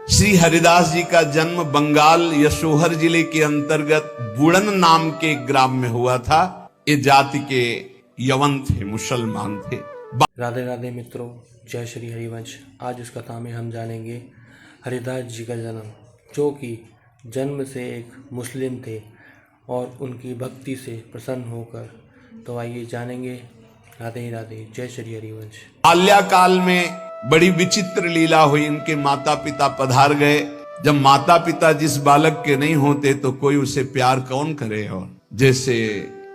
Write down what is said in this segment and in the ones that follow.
श्री हरिदास जी का जन्म बंगाल यशोहर जिले के अंतर्गत बुड़न नाम के ग्राम में हुआ था। ये जाति के यवन थे, मुसलमान थे। राधे राधे मित्रों, जय श्री हरिवंश। आज इस कथा में हम जानेंगे हरिदास जी का जन्म, जो कि जन्म से एक मुस्लिम थे और उनकी भक्ति से प्रसन्न होकर। तो आइए जानेंगे। राधे राधे, जय श्री हरिवंश। बाल्यकाल में बड़ी विचित्र लीला हुई। इनके माता पिता पधार गए। जब माता पिता जिस बालक के नहीं होते तो कोई उसे प्यार कौन करे। और जैसे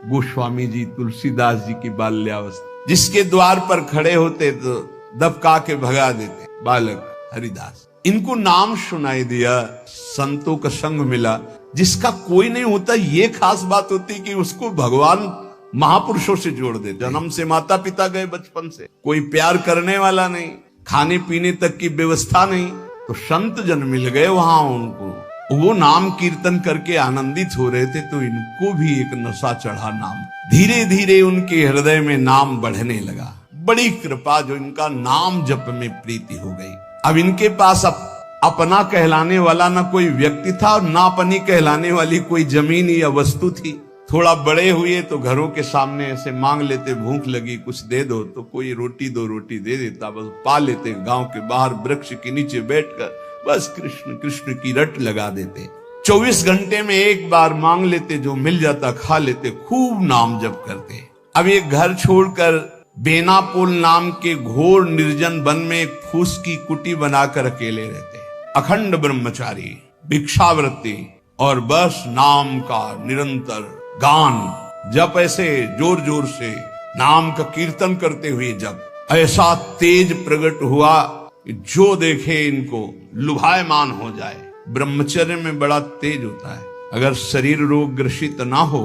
गोस्वामी जी तुलसीदास जी की बाल्यावस्था, जिसके द्वार पर खड़े होते तो दबका के भगा देते। बालक हरिदास, इनको नाम सुनाई दिया, संतों का संग मिला। जिसका कोई नहीं होता ये खास बात होती कि उसको भगवान महापुरुषों से जोड़ दे। जन्म से माता पिता गए, बचपन से कोई प्यार करने वाला नहीं, खाने पीने तक की व्यवस्था नहीं, तो संत जन मिल गए वहां उनको। वो नाम कीर्तन करके आनंदित हो रहे थे, तो इनको भी एक नशा चढ़ा नाम। धीरे धीरे उनके हृदय में नाम बढ़ने लगा। बड़ी कृपा, जो इनका नाम जप में प्रीति हो गई। अब इनके पास अपना कहलाने वाला ना कोई व्यक्ति था और ना अपनी कहलाने वाली कोई जमीन या वस्तु थी। थोड़ा बड़े हुए तो घरों के सामने ऐसे मांग लेते, भूख लगी कुछ दे दो, तो कोई रोटी दो रोटी दे देता। बस पा लेते, गांव के बाहर वृक्ष के नीचे बैठकर बस कृष्ण कृष्ण की रट लगा देते। 24 घंटे में एक बार मांग लेते, जो मिल जाता खा लेते, खूब नाम जप करते। अब ये घर छोड़कर बेनापोल नाम के घोर निर्जन वन में एक फूस की कुटी बनाकर अकेले रहते। अखंड ब्रह्मचारी, भिक्षावृत्ति और बस नाम का निरंतर गान। जब ऐसे जोर जोर से नाम का कीर्तन करते हुए जब ऐसा तेज प्रकट हुआ कि जो देखे इनको लुभायमान हो जाए। ब्रह्मचर्य में बड़ा तेज होता है। अगर शरीर रोग ग्रसित ना हो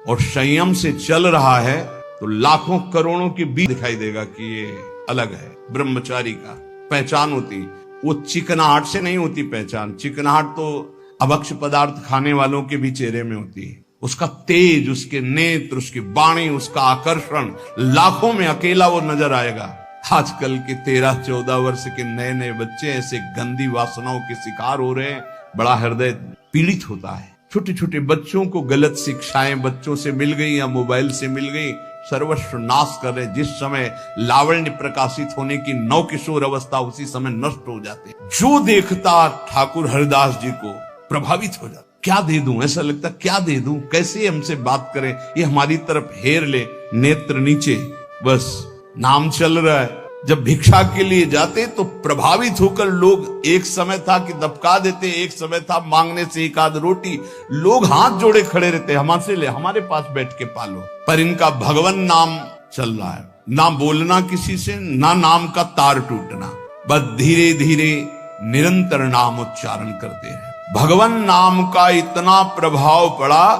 और संयम से चल रहा है तो लाखों करोड़ों के बीच दिखाई देगा कि ये अलग है। ब्रह्मचारी का पहचान होती, वो चिकनाहट से नहीं होती पहचान। चिकनाहट तो अभक्ष पदार्थ खाने वालों के भी चेहरे में होती है। उसका तेज, उसके नेत्र, उसकी वाणी, उसका आकर्षण, लाखों में अकेला वो नजर आएगा। आजकल के 13-14 वर्ष के नए नए बच्चे ऐसे गंदी वासनाओं के शिकार हो रहे हैं, बड़ा हृदय पीड़ित होता है। छोटे छोटे बच्चों को गलत शिक्षाएं बच्चों से मिल गई या मोबाइल से मिल गई, सर्वस्व नाश कर रहे। जिस समय लावण्य प्रकाशित होने की नवकिशोर अवस्था, उसी समय नष्ट हो जाते। जो देखता ठाकुर हरिदास जी को प्रभावित हो जाता। क्या दे दूं, ऐसा लगता क्या दे दूं, कैसे हमसे बात करें, ये हमारी तरफ हेर ले, नेत्र नीचे, बस नाम चल रहा है। जब भिक्षा के लिए जाते तो प्रभावित होकर लोग, एक समय था कि दबका देते, एक समय था मांगने से एक आध रोटी, लोग हाथ जोड़े खड़े रहते, हमसे ले, हमारे पास बैठ के पालो। पर इनका भगवान नाम चल रहा है। ना बोलना किसी से, ना नाम का तार टूटना, बस धीरे धीरे निरंतर नाम उच्चारण करते हैं। भगवान नाम का इतना प्रभाव पड़ा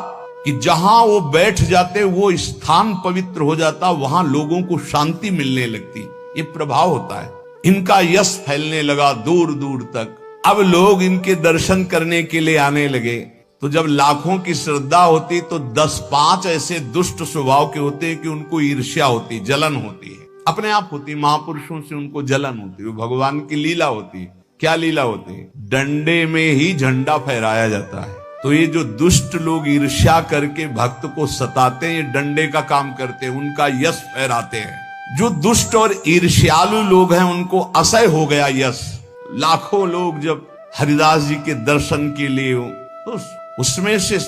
कि जहां वो बैठ जाते वो स्थान पवित्र हो जाता, वहां लोगों को शांति मिलने लगती। ये प्रभाव होता है। इनका यश फैलने लगा दूर दूर तक। अब लोग इनके दर्शन करने के लिए आने लगे। तो जब लाखों की श्रद्धा होती तो 10-5 ऐसे दुष्ट स्वभाव के होते हैं कि उनको ईर्ष्या होती, जलन होती है, अपने आप होती। महापुरुषों से उनको जलन होती, वो भगवान की लीला होती है। क्या लीला होती है? डंडे में ही झंडा फहराया जाता है। तो ये जो दुष्ट लोग ईर्ष्या करके भक्त को सताते हैं, ये डंडे का काम करते हैं, उनका यश फहराते हैं। जो दुष्ट और ईर्ष्यालु लोग हैं उनको असह्य हो गया यश। लाखों लोग जब हरिदास जी के दर्शन के लिए हो, तो उसमें से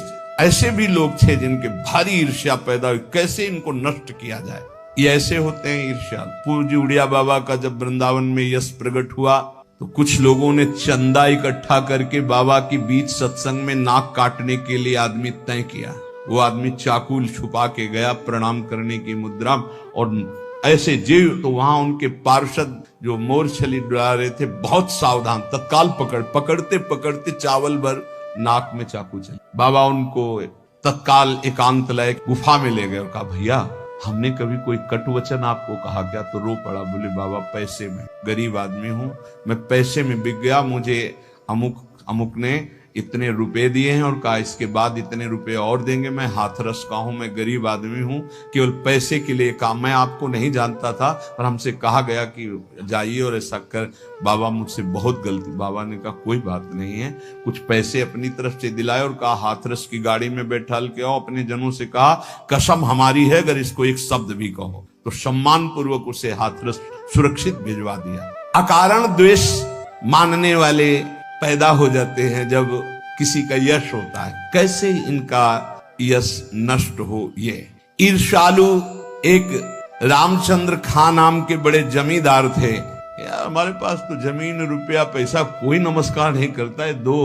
ऐसे भी लोग थे जिनके भारी ईर्ष्या पैदा हुई, कैसे इनको नष्ट किया जाए। ये ऐसे होते हैं ईर्ष्या। पूज्य उड़िया बाबा का जब वृंदावन में यश प्रकट हुआ तो कुछ लोगों ने चंदा इकट्ठा करके बाबा की बीच सत्संग में नाक काटने के लिए आदमी तय किया। वो आदमी चाकू छुपा के गया प्रणाम करने की मुद्रा, और ऐसे जीव तो वहां उनके पार्षद जो मोरछली डरा रहे थे बहुत सावधान, तत्काल पकड़ते पकड़ते चावल भर नाक में चाकू चले। बाबा उनको तत्काल एकांत लाए गुफा में ले गए और कहा, भैया हमने कभी कोई कटु वचन आपको कहा क्या? तो रो पड़ा। बोले, बाबा पैसे में, गरीब आदमी हूं मैं, पैसे में बिक गया, मुझे अमुक ने इतने रुपए दिए हैं और कहा इसके बाद इतने रुपए और देंगे। मैं हाथरस का हूं, मैं गरीब आदमी हूं, केवल पैसे के लिए काम, मैं आपको नहीं जानता था पर हमसे कहा गया कि जाइए और ऐसा कर। बाबा मुझसे बहुत गलती। बाबा ने कहा कोई बात नहीं है, कुछ पैसे अपनी तरफ से दिलाए और कहा हाथरस की गाड़ी में बैठाल के आओ। अपने जनों से कहा कसम हमारी है अगर इसको एक शब्द भी कहो, तो सम्मान पूर्वक उसे हाथरस सुरक्षित भिजवा दिया। अकारण द्वेष मानने वाले पैदा हो जाते हैं जब किसी का यश होता है। कैसे इनका यश नष्ट हो। ये ईर्ष्यालु एक रामचंद्र खां नाम के बड़े जमींदार थे। यार हमारे पास तो जमीन रुपया पैसा, कोई नमस्कार नहीं करता है, 2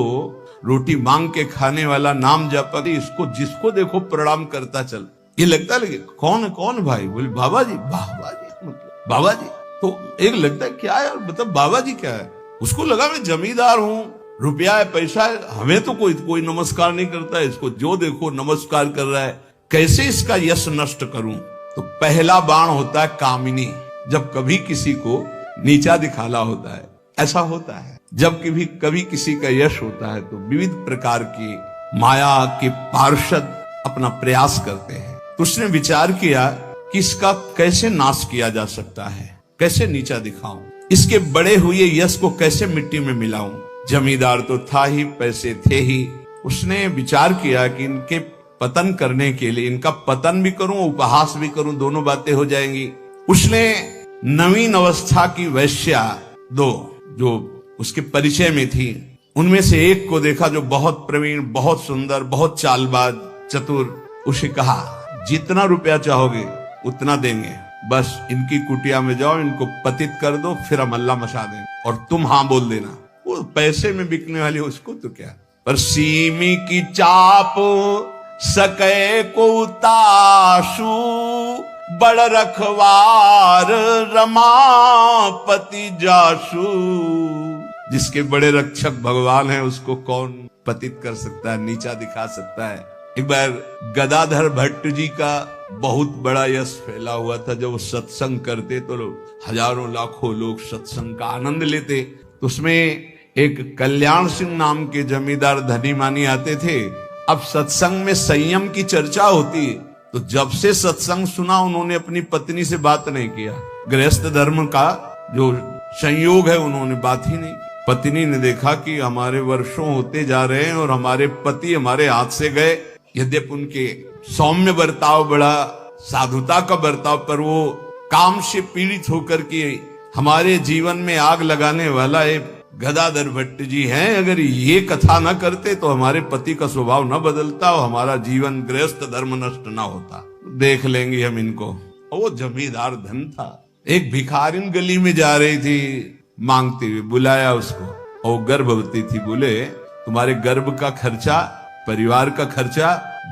रोटी मांग के खाने वाला, नाम जपती, इसको जिसको देखो प्रणाम करता चल। ये लगता लगे कौन भाई? बोले बाबा जी। मतलब बाबा जी तो एक लगता है क्या है, मतलब बाबा जी क्या है? उसको लगा मैं जमींदार हूं, रुपया है, पैसा है, हमें तो कोई नमस्कार नहीं करता है, इसको जो देखो नमस्कार कर रहा है, कैसे इसका यश नष्ट करूं? तो पहला बाण होता है कामिनी। जब कभी किसी को नीचा दिखाना होता है, ऐसा होता है जब कभी किसी का यश होता है तो विविध प्रकार की माया के पार्षद अपना प्रयास करते हैं। तो उसने विचार किया कि इसका कैसे नाश किया जा सकता है, कैसे नीचा दिखाऊं, इसके बड़े हुए यश को कैसे मिट्टी में मिलाऊं। जमींदार तो था ही, पैसे थे ही। उसने विचार किया कि इनके पतन करने के लिए, इनका पतन भी करूं, उपहास भी करूं, दोनों बातें हो जाएंगी। उसने नवीन अवस्था की वैश्या 2 जो उसके परिचय में थी, उनमें से एक को देखा जो बहुत प्रवीण, बहुत सुंदर, बहुत चालबाज, चतुर। उसे कहा जितना रुपया चाहोगे उतना देंगे, बस इनकी कुटिया में जाओ, इनको पतित कर दो, फिर हम अल्लाह मचा देंगे और तुम हाँ बोल देना। वो पैसे में बिकने वाली उसको तो क्या, पर सीमी की चाप सके को ताशु, बड़ रखवार रमापति जासु। जिसके बड़े रक्षक भगवान है उसको कौन पतित कर सकता है, नीचा दिखा सकता है। एक बार गदाधर भट्ट जी का बहुत बड़ा यश फैला हुआ था। जब वो सत्संग करते तो हजारों लाखों लोग सत्संग का आनंद लेते। तो उसमें एक कल्याण सिंह नाम के जमींदार धनी मानी आते थे। अब सत्संग में संयम की चर्चा होती, तो जब से सत्संग सुना उन्होंने अपनी पत्नी से बात नहीं किया। गृहस्थ धर्म का जो संयोग है उन्होंने बात ही नहीं। पत्नी ने देखा कि हमारे वर्षों होते जा रहे हैं और हमारे पति हमारे हाथ से गए। यद्यपि उनके सौम्य बर्ताव, बड़ा साधुता का बर्ताव, पर वो काम से पीड़ित होकर के हमारे जीवन में आग लगाने वाला एक गदाधर भट्ट जी हैं। अगर ये कथा न करते तो हमारे पति का स्वभाव न बदलता और हमारा जीवन गृहस्थ धर्म नष्ट न होता। देख लेंगे हम इनको। वो जमींदार धन था। एक भिखारिन गली में जा रही थी मांगते हुए, बुलाया उसको, और गर्भवती थी। बोले तुम्हारे गर्भ का खर्चा, परिवार का खर्चा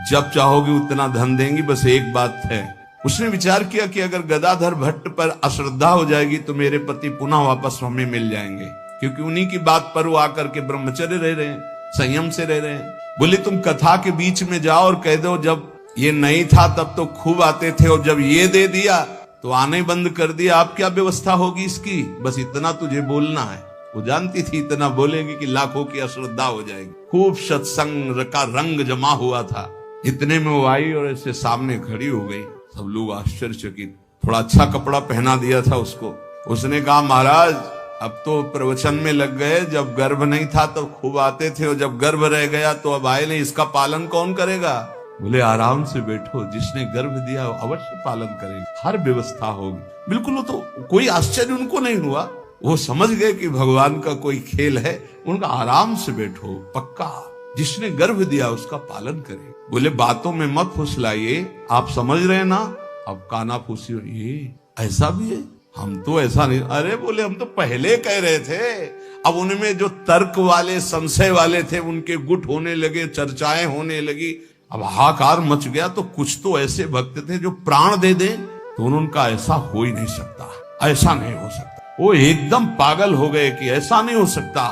जब चाहोगे उतना धन देंगी, बस एक बात है। उसने विचार किया कि अगर गदाधर भट्ट पर अश्रद्धा हो जाएगी तो मेरे पति पुनः वापस हमें मिल जाएंगे, क्योंकि उन्हीं की बात पर वो आकर के ब्रह्मचर्य रह रहे हैं, संयम से रह रहे हैं। बोले तुम कथा के बीच में जाओ और कह दो जब ये नहीं था तब तो खूब आते थे और जब ये दे दिया तो आने बंद कर दिया, आप क्या व्यवस्था होगी इसकी, बस इतना तुझे बोलना है। वो जानती थी इतना बोलेगी कि लाखों की अश्रद्धा हो जाएगी। खूब सत्संग का रंग जमा हुआ था। इतने में वो आई और ऐसे सामने खड़ी हो गई। सब लोग आश्चर्यचकित। थोड़ा अच्छा कपड़ा पहना दिया था उसको। उसने कहा महाराज अब तो प्रवचन में लग गए, जब गर्भ नहीं था तो खूब आते थे और जब गर्भ रह गया तो अब आए नहीं, इसका पालन कौन करेगा? बोले आराम से बैठो, जिसने गर्भ दिया अवश्य पालन करेगा, हर व्यवस्था होगी। बिल्कुल। वो तो कोई आश्चर्य उनको नहीं हुआ, वो समझ गए कि भगवान का कोई खेल है। उनका आराम से बैठो, पक्का जिसने गर्भ दिया उसका पालन करे। बोले बातों में मत फुसलाइए, आप समझ रहे हैं ना। अब काना फूसी, ये ऐसा भी है, हम तो ऐसा नहीं। अरे बोले हम तो पहले कह रहे थे। अब उनमें जो तर्क वाले, संशय वाले थे उनके गुट होने लगे, चर्चाएं होने लगी, अब हाहाकार मच गया। तो कुछ तो ऐसे भक्त थे जो प्राण दे दें तो उनका ऐसा हो ही नहीं सकता, ऐसा नहीं हो सकता। वो एकदम पागल हो गए कि ऐसा नहीं हो सकता।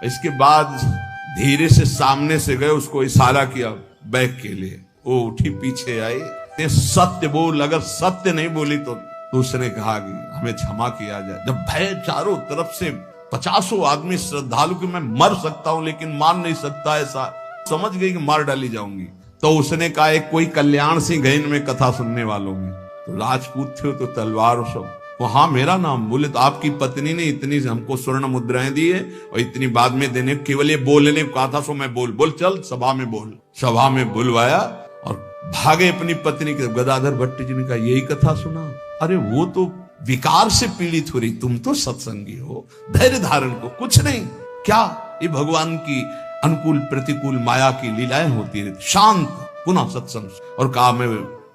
इसके बाद धीरे से सामने से गए, उसको इशारा किया बैग के लिए। वो उठी, पीछे आई, सत्य बोल, अगर सत्य नहीं बोली तो उसने कहा कि हमें क्षमा किया जाए। जब भय चारों तरफ से 50 आदमी श्रद्धालु कि मैं मर सकता हूं लेकिन मार नहीं सकता, ऐसा समझ गई कि मार डाली जाऊंगी। तो उसने कहा एक कोई कल्याण सिंह गए इनमें कथा सुनने वालों में, तो राजपूत थे तो तलवार और सब, वहां मेरा नाम बोले तो आपकी पत्नी ने इतनी हमको स्वर्ण मुद्राएं दी है और इतनी बाद में देने, केवल ये बोलने को कहा था, सो मैं बोल चल सभा में बोल। सभा में बुलवाया और भागे अपनी पत्नी के। गदाधर भट्ट जी ने कहा यही कथा सुना? अरे वो तो विकार से पीड़ित हो रही, तुम तो सत्संगी हो, धैर्य धारण को कुछ नहीं। क्या ये भगवान की अनुकूल प्रतिकूल माया की लीलाएं होती रहती। शांत पुनः सत्संग। और कहा मैं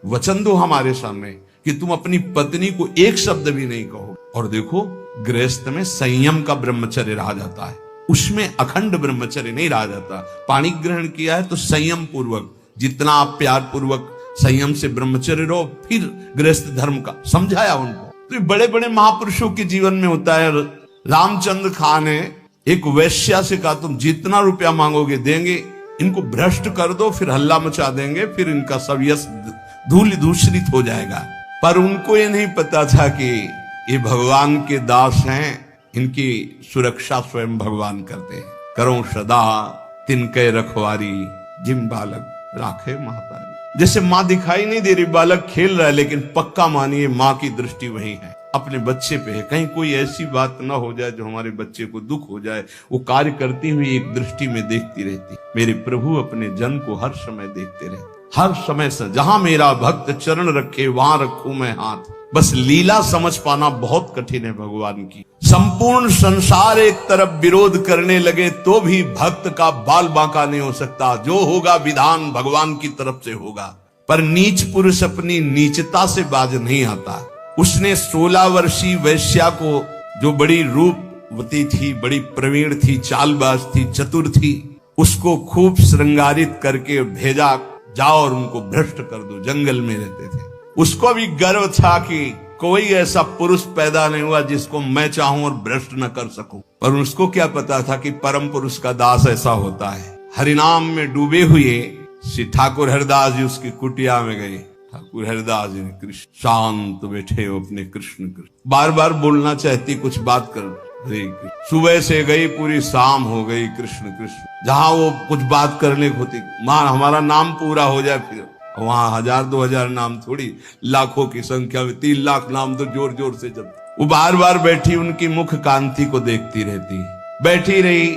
वचन दो हमारे सामने कि तुम अपनी पत्नी को एक शब्द भी नहीं कहो। और देखो गृहस्थ में संयम का ब्रह्मचर्य रहा जाता है, उसमें अखंड ब्रह्मचर्य नहीं रहा जाता। पानी ग्रहण किया है तो संयम पूर्वक, जितना आप प्यार पूर्वक संयम से ब्रह्मचर्य रहो, फिर गृहस्थ धर्म का समझाया उनको। तो बड़े बड़े महापुरुषों के जीवन में होता है। रामचंद्र खान ने एक वैश्या से कहा तुम जितना रुपया मांगोगे देंगे, इनको भ्रष्ट कर दो, फिर हल्ला मचा देंगे, फिर इनका सब यश धूल दूषित हो जाएगा। पर उनको ये नहीं पता था कि ये भगवान के दास हैं, इनकी सुरक्षा स्वयं भगवान करते हैं। करो सदा तिनके रखवारी, जिम बालक राखे महतारी। जैसे माँ दिखाई नहीं दे रही, बालक खेल रहा है, लेकिन पक्का मानिए माँ की दृष्टि वही है, अपने बच्चे पे है। कहीं कोई ऐसी बात ना हो जाए जो हमारे बच्चे को दुख हो जाए, वो कार्य करती हुई एक दृष्टि में देखती रहती। मेरे प्रभु अपने जन को हर समय देखते रहते, हर समय से। जहां मेरा भक्त चरण रखे वहां रखूं मैं हाथ। बस लीला समझ पाना बहुत कठिन है भगवान की। संपूर्ण संसार एक तरफ विरोध करने लगे तो भी भक्त का बाल बांका नहीं हो सकता। जो होगा विधान भगवान की तरफ से होगा। पर नीच पुरुष अपनी नीचता से बाज नहीं आता। उसने 16 वर्षीय वैश्या को, जो बड़ी रूपवती थी, बड़ी प्रवीण थी, चालबाज थी, चतुर थी, उसको खूब श्रृंगारित करके भेजा, जाओ और उनको भ्रष्ट कर दो। जंगल में रहते थे। उसको भी गर्व था कि कोई ऐसा पुरुष पैदा नहीं हुआ जिसको मैं चाहूं और भ्रष्ट न कर सकूं। पर उसको क्या पता था कि परम पुरुष का दास ऐसा होता है। हरिनाम में डूबे हुए श्री ठाकुर हरिदास जी उसकी कुटिया में गए। ठाकुर हरिदास जी ने कृष्ण, शांत बैठे हो अपने कृष्ण कृष्ण, बार बार बोलना चाहती कुछ बात कर, हरे कृष्ण। सुबह से गई पूरी शाम हो गई, कृष्ण कृष्ण। जहां वो कुछ बात करने को होती, मां हमारा नाम पूरा हो जाए, फिर वहां 1000-2000 नाम थोड़ी, लाखों की संख्या में 3 लाख नाम तो जोर जोर से जब। वो बार बार बैठी उनकी मुख कांति को देखती रहती, बैठी रही।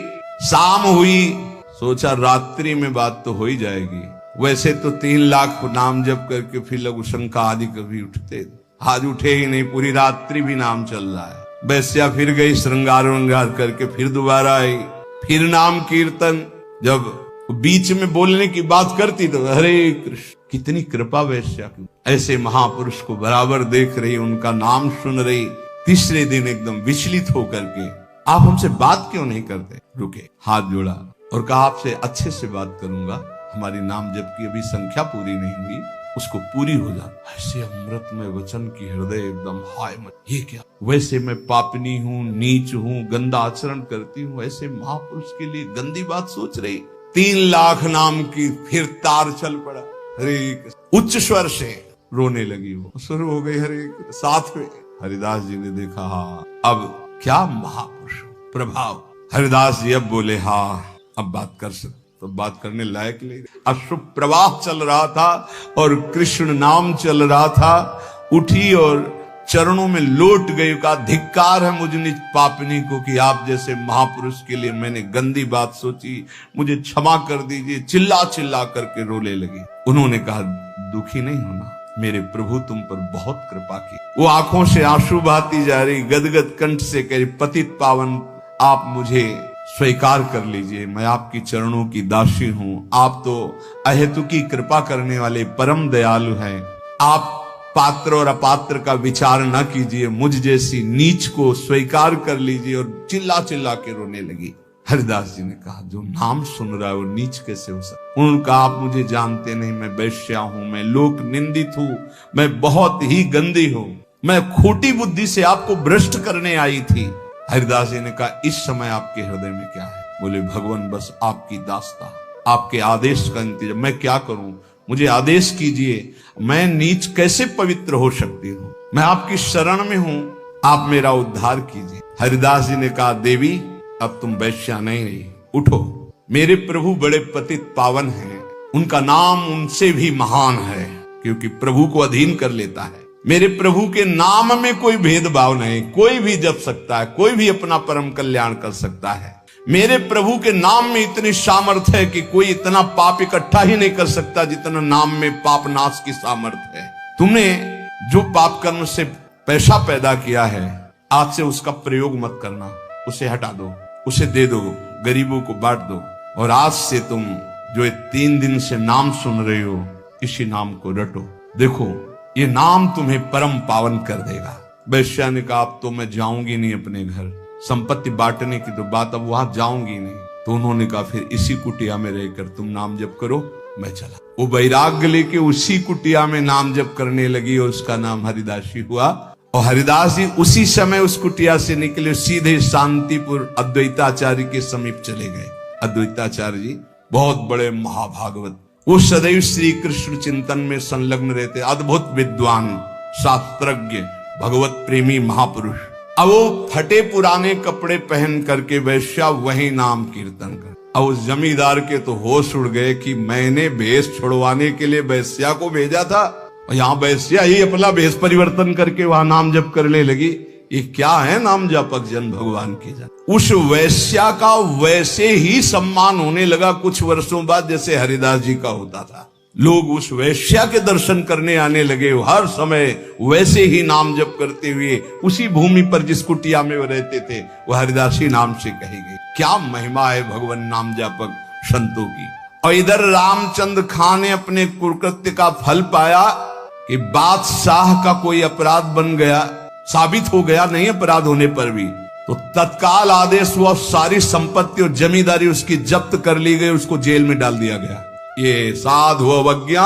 शाम हुई, सोचा रात्रि में बात तो हो ही जाएगी। वैसे तो 3 लाख नाम जप करके फिर लघु शंका आदि कभी उठते, आज उठे ही नहीं, पूरी रात्रि भी नाम चल रहा है। वैश्या फिर गई, श्रृंगार वृंगार करके फिर दोबारा आई, फिर नाम कीर्तन। जब बीच में बोलने की बात करती तो हरे कृष्ण। कितनी कृपा वैश्या की, ऐसे महापुरुष को बराबर देख रही, उनका नाम सुन रही। तीसरे दिन एकदम विचलित होकर के, आप हमसे बात क्यों नहीं करते? रुके, हाथ जोड़ा और कहा आपसे अच्छे से बात करूंगा, हमारी नाम जप की अभी संख्या पूरी नहीं हुई, उसको पूरी हो जाए। ऐसे अमृत में वचन की हृदय एकदम हाय मत, ये क्या? वैसे मैं पापनी हूँ, नीच हूँ, गंदा आचरण करती हूँ, ऐसे महापुरुष के लिए गंदी बात सोच रही। 3 लाख नाम की फिर तार चल पड़ा, हरे उच्च स्वर से रोने लगी। वो शुरू हो गई हरे। साथ में हरिदास जी ने देखा, हाँ अब क्या महापुरुष प्रभाव। हरिदास जी अब बोले, हाँ अब बात कर सकते, तो बात करने लायक नहीं। अश्रु प्रवाह चल रहा था और कृष्ण नाम चल रहा था। उठी और चरणों में लौट गई, का धिक्कार है मुझ निज पापनी को कि आप जैसे महापुरुष के लिए मैंने गंदी बात सोची, मुझे क्षमा कर दीजिए। चिल्ला चिल्ला करके रोने लगी। उन्होंने कहा दुखी नहीं होना, मेरे प्रभु तुम पर बहुत कृपा की। वो आंखों से आंसू बहाती जा रही, गदगद कंठ से कह रही, पतित पावन आप मुझे स्वीकार कर लीजिए, मैं आपकी चरणों की दासी हूं। आप तो अहेतुकी कृपा करने वाले परम दयालु हैं। आप पात्र और अपात्र का विचार न कीजिए, मुझ जैसी नीच को स्वीकार कर लीजिए। और चिल्ला चिल्ला के रोने लगी। हरिदास जी ने कहा जो नाम सुन रहा है वो नीच कैसे हो सकता? उन्होंने कहा आप मुझे जानते नहीं, मैं वैश्या हूं, मैं लोक निंदित हूं, मैं बहुत ही गंदी हूं, मैं खोटी बुद्धि से आपको भ्रष्ट करने आई थी। हरिदास जी ने कहा इस समय आपके हृदय में क्या है? बोले भगवान बस आपकी दास्ता, आपके आदेश का इंतजार, मैं क्या करूं, मुझे आदेश कीजिए। मैं नीच कैसे पवित्र हो सकती हूँ? मैं आपकी शरण में हूँ, आप मेरा उद्धार कीजिए। हरिदास जी ने कहा, देवी अब तुम वैश्या नहीं रही, उठो। मेरे प्रभु बड़े पतित पावन हैं, उनका नाम उनसे भी महान है, क्योंकि प्रभु को अधीन कर लेता है। मेरे प्रभु के नाम में कोई भेदभाव नहीं, कोई भी जप सकता है, कोई भी अपना परम कल्याण कर सकता है। मेरे प्रभु के नाम में इतनी सामर्थ्य है कि कोई इतना पाप इकट्ठा ही नहीं कर सकता जितना नाम में पाप नाश की सामर्थ्य है। तुमने जो पाप कर्म से पैसा पैदा किया है, आज से उसका प्रयोग मत करना, उसे हटा दो, उसे दे दो, गरीबों को बांट दो। और आज से तुम जो 3 दिन से नाम सुन रहे हो, इसी नाम को रटो। देखो ये नाम तुम्हें परम पावन कर देगा। वैश्या ने कहा, अब तो मैं जाऊंगी नहीं अपने घर, संपत्ति बांटने की तो बात, अब वहां जाऊंगी नहीं। तो उन्होंने कहा, फिर इसी कुटिया में रहकर तुम नाम जप करो, मैं चला। वो वैराग्य लेके उसी कुटिया में नाम जप करने लगी और उसका नाम हरिदासी हुआ। और हरिदास जी उसी समय उस कुटिया से निकले, सीधे शांतिपुर अद्वैताचार्य के समीप चले गए। अद्वैताचार्य जी बहुत बड़े महाभागवत, वो सदैव श्री कृष्ण चिंतन में संलग्न रहते, अद्भुत विद्वान, शास्त्रज्ञ, भगवत प्रेमी महापुरुष। अब वो फटे पुराने कपड़े पहन करके वैश्या वही नाम कीर्तन कर। अब उस जमींदार के तो होश उड़ गए कि मैंने भेष छुड़वाने के लिए वैश्या को भेजा था, और यहाँ वैश्या ही अपना भेष परिवर्तन करके वहां नाम जप करने लगी। ये क्या है नाम जापक जन भगवान की जन। उस वैश्या का वैसे ही सम्मान होने लगा कुछ वर्षों बाद जैसे हरिदास जी का होता था। लोग उस वैश्या के दर्शन करने आने लगे, हर समय वैसे ही नाम जप करते हुए उसी भूमि पर जिस कुटिया में वो रहते थे, वह हरिदासी नाम से कही गई। क्या महिमा है भगवान नाम जापक संतों की। और इधर रामचंद्र खां ने अपने कुकृत्य का फल पाया कि बादशाह का कोई अपराध बन गया, साबित हो गया नहीं अपराध होने पर भी, तो तत्काल आदेश हुआ, सारी संपत्ति और जमींदारी उसकी जब्त कर ली गई, उसको जेल में डाल दिया गया। ये साधु अवज्ञा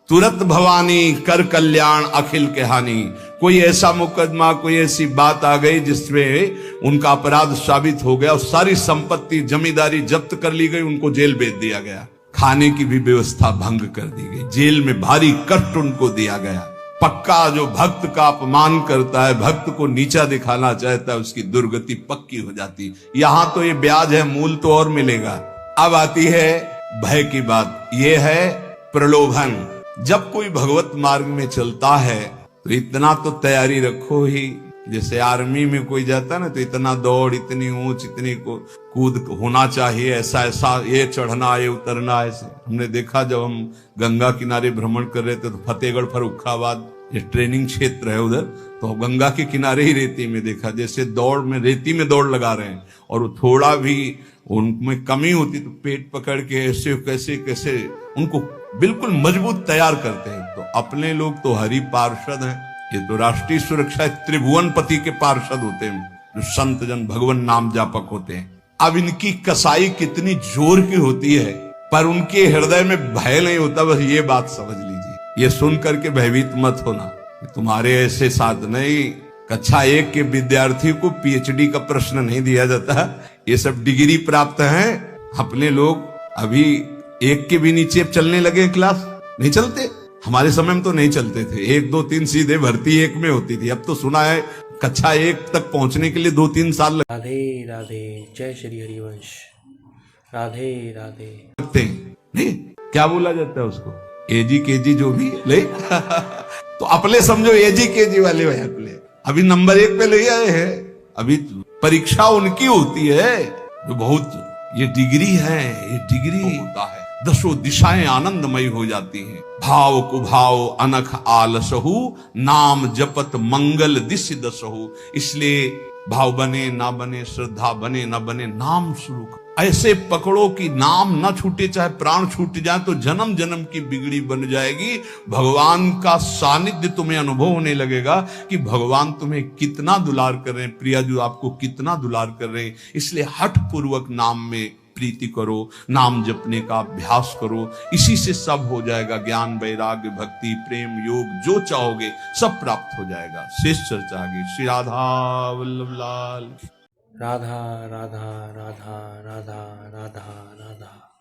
तुरंत भवानी, कर कल्याण अखिल के हानि। कोई ऐसा मुकदमा, कोई ऐसी बात आ गई जिसमें उनका अपराध साबित हो गया और सारी संपत्ति जमींदारी जब्त कर ली गई, उनको जेल भेज दिया गया। खाने की भी व्यवस्था भंग कर दी गई, जेल में भारी कष्ट उनको दिया गया। पक्का जो भक्त का अपमान करता है, भक्त को नीचा दिखाना चाहता है, उसकी दुर्गति पक्की हो जाती। यहां तो ये ब्याज है, मूल तो और मिलेगा। अब आती है भय की बात, ये है प्रलोभन। जब कोई भगवत मार्ग में चलता है तो इतना तो तैयारी रखो ही, जैसे आर्मी में कोई जाता है ना, तो इतना दौड़, इतनी ऊंच, इतनी कूद होना चाहिए, ऐसा ऐसा, ये चढ़ना, ये उतरना। ऐसे हमने देखा जब हम गंगा किनारे भ्रमण कर रहे थे, तो फतेहगढ़ फर्रुखाबाद ये ट्रेनिंग क्षेत्र है उधर, तो गंगा के किनारे ही रेती में देखा, जैसे दौड़ में रेती में दौड़ लगा रहे हैं, और वो थोड़ा भी उनमें कमी होती तो पेट पकड़ के ऐसे कैसे कैसे उनको बिल्कुल मजबूत तैयार करते हैं। तो अपने लोग तो हरि पार्षद हैं, ये तो राष्ट्रीय सुरक्षा त्रिभुवनपति के पार्षद होते हैं, जो संत जन भगवान नाम जापक होते हैं। अब इनकी कसाई कितनी जोर की होती है, पर उनके हृदय में भय नहीं होता, बस ये बात समझ लीजिए। ये सुन करके भयभीत मत होना, तुम्हारे ऐसे साथ नहीं। कक्षा 1 के विद्यार्थी को पीएचडी का प्रश्न नहीं दिया जाता, ये सब डिग्री प्राप्त हैं। अपने लोग अभी 1 के भी नीचे चलने लगे, क्लास नहीं चलते। हमारे समय में तो नहीं चलते थे, 1 2 3 सीधे भर्ती 1 में होती थी। अब तो सुना है कक्षा 1 तक पहुंचने के लिए 2-3 साल राधे राधे, जय श्री हरिवंश। राधे राधे लगते हैं। नहीं, क्या बोला जाता है उसको, एजी केजी जो भी ले तो अपने समझो एजी केजी वाले अपने अभी नंबर 1 पे ले आए हैं। अभी परीक्षा उनकी होती है जो बहुत, ये डिग्री है, ये डिग्री होता है, 10 दिशाएं आनंदमयी हो जाती हैं। भाव कुभाव अनख आलसहु, नाम जपत मंगल दिश दसहु। इसलिए भाव बने ना बने, श्रद्धा बने ना बने, नाम शुरू करो। ऐसे पकड़ो कि नाम ना छूटे, चाहे प्राण छूट जाए तो जन्म जन्म की बिगड़ी बन जाएगी। भगवान का सानिध्य तुम्हें अनुभव होने लगेगा कि भगवान तुम्हें कितना दुलार कर रहे हैं, प्रिया जो आपको कितना दुलार कर रहे हैं। इसलिए हठ पूर्वक नाम में प्रीति करो, नाम जपने का अभ्यास करो, इसी से सब हो जाएगा। ज्ञान, वैराग्य, भक्ति, प्रेम, योग जो चाहोगे सब प्राप्त हो जाएगा। शेष चर्चा आगे। श्री राधा वल्लभ लाल। राधा राधा राधा राधा राधा राधा।